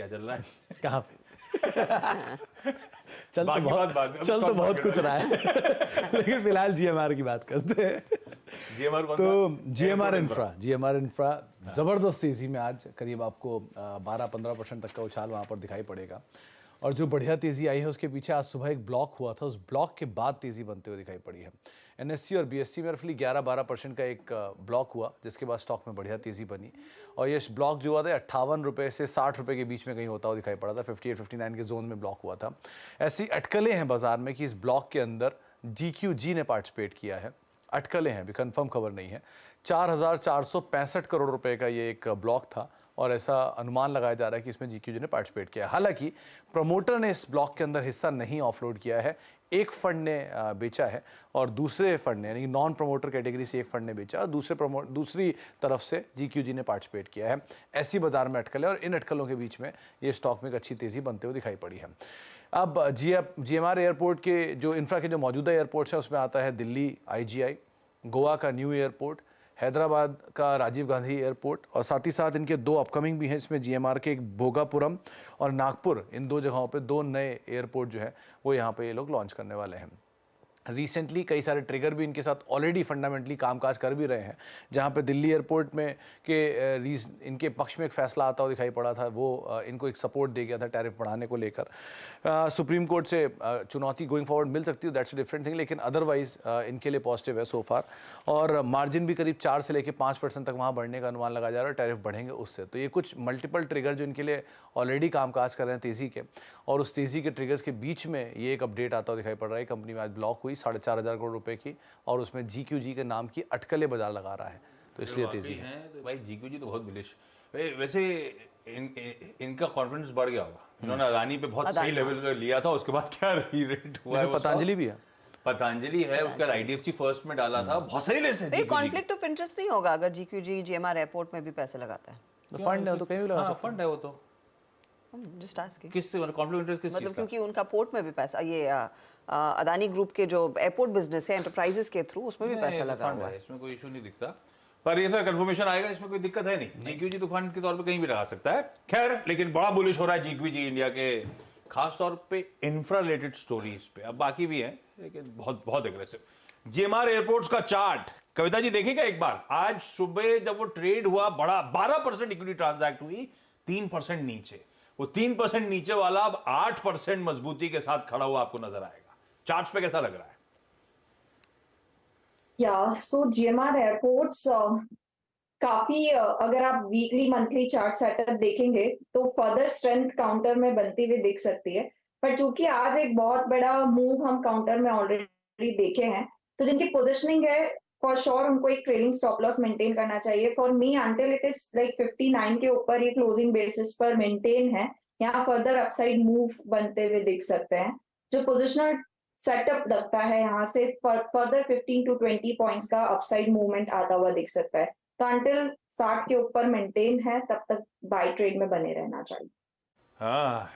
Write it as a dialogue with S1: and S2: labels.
S1: क्या चल रहा है?
S2: कहाँ पे? चल तो बहुत कुछ रहा है लेकिन फिलहाल जीएमआर की बात करते हैं। तो जीएमआर इंफ्रा जबरदस्त तेजी में आज करीब आपको 12-15% तक का उछाल वहां पर दिखाई पड़ेगा। और जो बढ़िया तेजी आई है उसके पीछे आज सुबह एक ब्लॉक हुआ था, उस ब्लॉक के बाद तेजी बनते हुए दिखाई पड़ी है। एनएससी और बीएससी में रफली 11-12% का एक ब्लॉक हुआ, जिसके बाद स्टॉक में बढ़िया तेजी बनी। और ये ब्लॉक जो हुआ था 58 रुपये से 60 रुपये के बीच में कहीं होता हुआ दिखाई पड़ा था। 58-59 के जोन में ब्लॉक हुआ था। ऐसी अटकलें हैं बाजार में कि इस ब्लॉक के अंदर GQG ने पार्टिसिपेट किया है। अटकलें हैं, अभी कंफर्म खबर नहीं है। 4,465 करोड़ रुपए का ये एक ब्लॉक था और ऐसा अनुमान लगाया जा रहा है कि इसमें GQG ने पार्टिसिपेट किया। हालांकि प्रमोटर ने इस ब्लॉक के अंदर हिस्सा नहीं ऑफलोड किया है। एक फंड ने बेचा है और दूसरे फंड ने, यानी नॉन प्रमोटर कैटेगरी से एक फंड ने बेचा और दूसरी तरफ से GQG ने पार्टिसिपेट किया है। ऐसी बाजार में अटकल है और इन अटकलों के बीच में ये स्टॉक में एक अच्छी तेजी बनते हुए दिखाई पड़ी है। अब GMR एयरपोर्ट के जो इंफ्रा के जो मौजूदा एयरपोर्ट्स है उसमें आता है दिल्ली IGI, गोवा का न्यू एयरपोर्ट, हैदराबाद का राजीव गांधी एयरपोर्ट और साथ ही साथ इनके दो अपकमिंग भी हैं। इसमें GMR के एक भोगापुरम और नागपुर, इन दो जगहों पे दो नए एयरपोर्ट जो है वो यहाँ पे ये लोग लॉन्च करने वाले हैं। रिसेंटली कई सारे ट्रिगर भी इनके साथ ऑलरेडी फंडामेंटली कामकाज कर भी रहे हैं। जहां पे दिल्ली एयरपोर्ट में इनके पक्ष में एक फैसला आता हुआ दिखाई पड़ा था, वो इनको एक सपोर्ट दे गया था टैरिफ बढ़ाने को लेकर। सुप्रीम कोर्ट से चुनौती गोइंग फॉरवर्ड मिल सकती है, दैट्स अ डिफरेंट थिंग, लेकिन अदरवाइज इनके लिए पॉजिटिव है सो फार। और मार्जिन भी करीब 4 से लेकर 5% तक वहाँ बढ़ने का अनुमान लगाया जा रहा है, टैरिफ बढ़ेंगे उससे। तो ये कुछ मल्टीपल ट्रिगर जो इनके लिए ऑलरेडी कामकाज कर रहे हैं तेज़ी के, और उस तेज़ी के ट्रिगर्स के बीच में ये एक अपडेट आता हुआ दिखाई पड़ रहा है। कंपनी में आज ब्लॉक हुई 4,500 करोड़ रुपए की और उसमें GQG के नाम की अटकलें बाजार लगा रहा है, तो इसलिए तेजी है।
S1: तो भाई GQG तो बहुत बुलिश। वैसे इनका कॉन्फिडेंस बढ़ गया होगा, इन्होंने अदानी पे बहुत सही लेवल पे लिया था, उसके बाद क्या री-रेट हुआ है।
S2: पतंजलि भी है,
S1: पतंजलि है, उसका IDFC फर्स्ट में डाला था, बहुत सही लेस है।
S3: कॉन्फ्लिक्ट ऑफ इंटरेस्ट नहीं होगा अगर GQG GMR एयरपोर्ट में भी पैसे लगाता है?
S2: फंड है तो कहीं भी लगा सकता है।
S1: फंड है वो तो।
S3: जस्ट आस्किंग,
S1: किससे कॉन्फ्लिक्ट इंटरेस्ट किस चीज
S3: मतलब
S1: का?
S3: क्योंकि उनका पोर्ट में भी पैसा, ये अदानी ग्रुप के जो एयरपोर्ट बिजनेस है एंटरप्राइजेस के थ्रू, उसमें भी पैसा लगा हुआ है।
S1: इसमें कोई इशू नहीं दिखता, पर ये सर कंफर्मेशन आएगा, इसमें कोई दिक्कत है नहीं। GQG तो फंड के तौर पे कहीं भी लगा सकता है। खैर, लेकिन बड़ा बुलिश हो रहा है GQG इंडिया के, खास तौर पे इंफ्रा रिलेटेड स्टोरीज पे। अब बाकी भी है लेकिन बहुत बहुत एग्रेसिव। GMR एयरपोर्ट्स का चार्ट कविता जी देखेगा एक बार। आज सुबह जब वो ट्रेड हुआ, बड़ा 12% इक्विटी ट्रांजैक्ट हुई, 3% नीचे। वो 3% नीचे वाला अब 8% मजबूती के साथ खड़ा हुआ आपको नजर आएगा। चार्ट्स पे कैसा लग रहा है?
S4: सो GMR एयरपोर्ट्स काफी अगर आप वीकली मंथली चार्ट सेटअप देखेंगे तो फर्दर स्ट्रेंथ काउंटर में बनती हुई दिख सकती है। पर चूंकि आज एक बहुत बड़ा मूव हम काउंटर में ऑलरेडी देखे हैं, तो जिनकी पोजिशनिंग है फॉर श्योर उनको एक ट्रेलिंग स्टॉप लॉस मेंटेन करना चाहिए। For me until it is like 59 के ऊपर ये क्लोजिंग बेसिस पर मेंटेन है, यहाँ फर्दर अपसाइड मूव बनते हुए दिख सकते हैं। जो पोजिशनल सेटअप लगता है यहाँ से फर्दर 15 to 20 पॉइंट्स का अपसाइड मूवमेंट आता हुआ दिख सकता है। तो अंटिल 60 के ऊपर मेंटेन है, तब तक बाय ट्रेड में बने रहना चाहिए।
S1: हाँ।